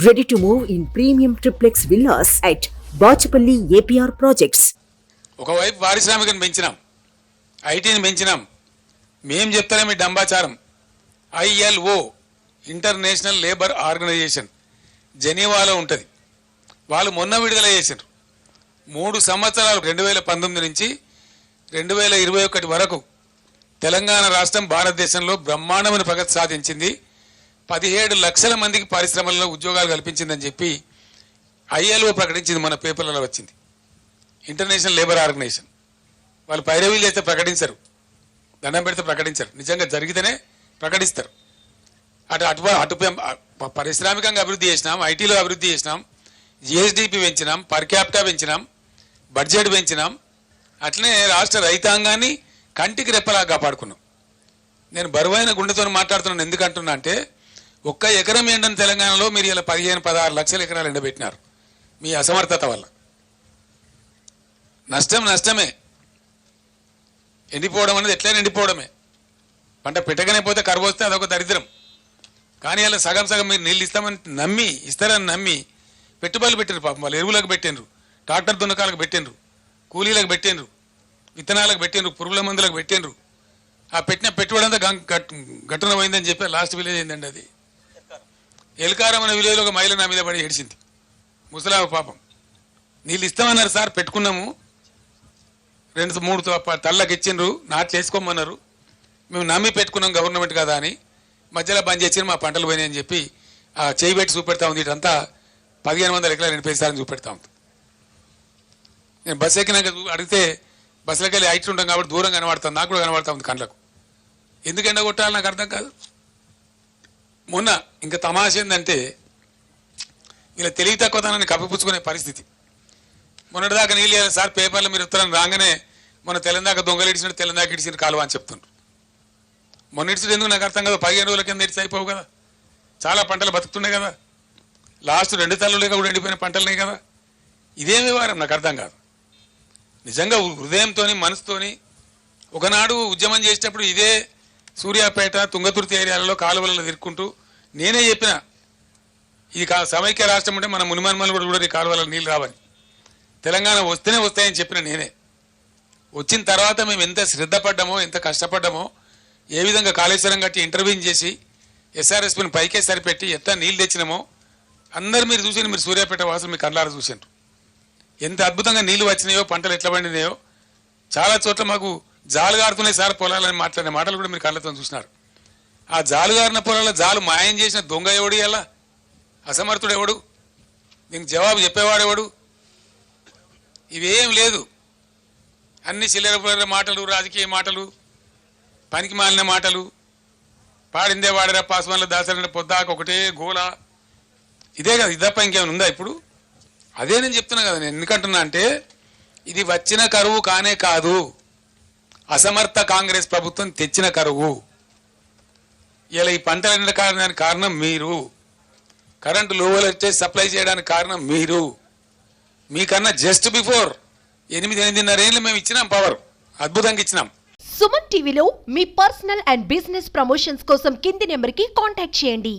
Ready to move in premium triplex villas at Bachapalli APR Projects. ఒకవైపు పారిశ్రామికను పెంచినాం, ఐటీని పెంచినాం. మేం చెప్తానే మీ డంబాచారం. ILO international labour organisation జెనీవాలో ఉంటుంది. వాళ్ళు మొన్న విడుదల చేశారు. 3 సంవత్సరాలు 2019 నుంచి 2021 వరకు తెలంగాణ రాష్ట్రం భారతదేశంలో బ్రహ్మాండమైన ప్రగతి సాధించింది. 17 లక్షల మందికి పరిశ్రమల్లో ఉద్యోగాలు కల్పించిందని చెప్పి ILO ప్రకటించింది. మన పేపర్లలో వచ్చింది. ఇంటర్నేషనల్ లేబర్ ఆర్గనైజేషన్ వాళ్ళు పైరవీలు చేస్తే ప్రకటించరు, దండం పెడితే ప్రకటించరు. నిజంగా జరిగితేనే ప్రకటిస్తారు. అటు పారిశ్రామికంగా అభివృద్ధి చేసినాం, ఐటీలో అభివృద్ధి చేసినాం, GSDP పెంచినాం, పర్ క్యాపిటా పెంచినాం, బడ్జెట్ పెంచినాం. అట్లనే రాష్ట్ర రైతాంగాన్ని కంటికి రెప్పలా కాపాడుకున్నాం. నేను బరువైన గుండెతో మాట్లాడుతున్నాను. ఎందుకంటున్నా అంటే 1 ఎకరం ఎండని తెలంగాణలో మీరు ఇలా 15-16 లక్షల ఎకరాలు ఎండబెట్టినారు. మీ అసమర్థత వల్ల నష్టమే. ఎండిపోవడం అనేది ఎట్లయినా ఎండిపోవడమే. పంట పెట్టగానే పోతే కరువు వస్తే అదొక దరిద్రం. కానీ అలా సగం మీరు నీళ్ళు ఇస్తారని నమ్మి పెట్టుబడులు పెట్టినారు. పాపం వాళ్ళు ఎరువులకు పెట్టినరు, ట్రాక్టర్ దున్నకాలకు పెట్టినరు, కూలీలకు పెట్టినరు, విత్తనాలకు పెట్టినరు, పురుగుల మందులకు పెట్టినరు. ఆ పెట్టిన పెట్టుబడి అంతా గట్టున పోయిందని చెప్పి లాస్ట్ విలేజ్ ఏందండి అది ఎల్కారం అనే విలేజ్లో ఒక మహిళ నా మీద పడి ఏడిచింది. ముసలామ పాపం. నీళ్ళు ఇస్తామన్నారు సార్, పెట్టుకున్నాము, 2-3 తళ్ళకి ఇచ్చిండ్రు, నాట్లు వేసుకోమన్నారు, మేము నమ్మి పెట్టుకున్నాం గవర్నమెంట్ కదా అని మధ్యలో బంద్ చేసి మా పంటలు పోయినాయి అని చెప్పి ఆ చేయి పెట్టి చూపెడతా ఉంది. ఇటంతా 1500 ఎకరాలు ఎండిపోయిస్తారని చూపెడతా ఉంది. నేను బస్సు ఎక్కినాక అడిగితే బస్సులకి వెళ్ళి హైట్ ఉంటాం కాబట్టి దూరం కనబడుతుంది, నాకు కూడా కనబడతా ఉంది కళ్ళకు. ఎందుకు ఎండగొట్టాలి నాకు అర్థం కాదు. మొన్న ఇంకా తమాష ఏంటంటే వీళ్ళ తెలివి తక్కువతనాన్ని కప్పిపుచ్చుకునే పరిస్థితి. మొన్నటిదాకా నీళ్ళు సార్ పేపర్లో మీరు ఉత్తరం రాగానే మొన్న తెలంగాణ దొంగలు ఇడిచినట్టు తెలంగాణ ఇడిచిన కాలువ అని చెప్తుండ్రు. మొన్న ఇడిచిడు ఎందుకు నాకు అర్థం కాదు. 15 రోజుల కింద ఇడిచి అయిపోవు కదా, చాలా పంటలు బతుకుతున్నాయి కదా, లాస్ట్ 2 తల్లులేక కూడా ఎండిపోయిన పంటలున్నాయి కదా. ఇదేం వ్యవహారం నాకు అర్థం కాదు. నిజంగా హృదయంతో మనసుతోని ఒకనాడు ఉద్యమం చేసేటప్పుడు ఇదే సూర్యాపేట తుంగతుర్తి ఏరియాలలో కాలువలలో తిరుక్కుంటూ నేనే చెప్పిన ఇది సమైక్య రాష్ట్రం ఉంటే మన మునిమన్మలు కూడా ఈ కాలువలలో నీళ్ళు రావని, తెలంగాణ వస్తేనే వస్తాయని చెప్పిన నేనే. వచ్చిన తర్వాత మేము ఎంత శ్రద్ధ పడ్డామో, ఎంత కష్టపడ్డామో, ఏ విధంగా కాళేశ్వరం కట్టి ఇంటర్వ్యూని చేసి SRSPని పైకే సరిపెట్టి ఎట్లా నీళ్ళు తెచ్చినామో అందరు మీరు చూసి, మీరు సూర్యాపేట వాసులు మీ కళ్ళారా చూసినారు. ఎంత అద్భుతంగా నీళ్లు వచ్చినాయో, పంటలు ఎట్లా పండినాయో. చాలా చోట్ల మాకు జాలుగారుతున్నాయి సార్ పొలాలని మాట్లాడిన మాటలు కూడా మీరు కళ్ళతో చూసినారు. ఆ జాలుగారిన పొలాల జాలు మాయం చేసిన దొంగ ఎవడు, ఎలా అసమర్థుడు ఎవడు, దీనికి జవాబు చెప్పేవాడెవడు? ఇవేం లేదు. అన్ని చిల్లర మాటలు, రాజకీయ మాటలు, పనికి మాలిన మాటలు. పాడిందే వాడరా పాస్వాన్ల దాసరైన పొద్దాక ఒకటే గోల. ఇదే కదా, ఇదప్ప ఇంకేమైనా ఉందా ఇప్పుడు? అదే నేను చెప్తున్నా కదా. నేను ఎందుకంటున్నా అంటే ఇది వచ్చిన కరువు కానే కాదు, అసమర్థ కాంగ్రెస్ ప్రభుత్వం తెచ్చిన కరువు. ఇలా ఈ పంటలు ఎండడానికి కారణం మీరు, కరెంటు లో వోల్టేజ్ సప్లై చేయడానికి కారణం మీరు. మీకన్నా జస్ట్ బిఫోర్ 8-8.5 ఏళ్ళు మేము ఇచ్చినాం పవర్, అద్భుతంగా ఇచ్చినాం. సుమన్ టీవీలో మీ పర్సనల్ అండ్ బిజినెస్ ప్రమోషన్స్ కోసం కింది నెంబర్కి కాంటాక్ట్ చేయండి.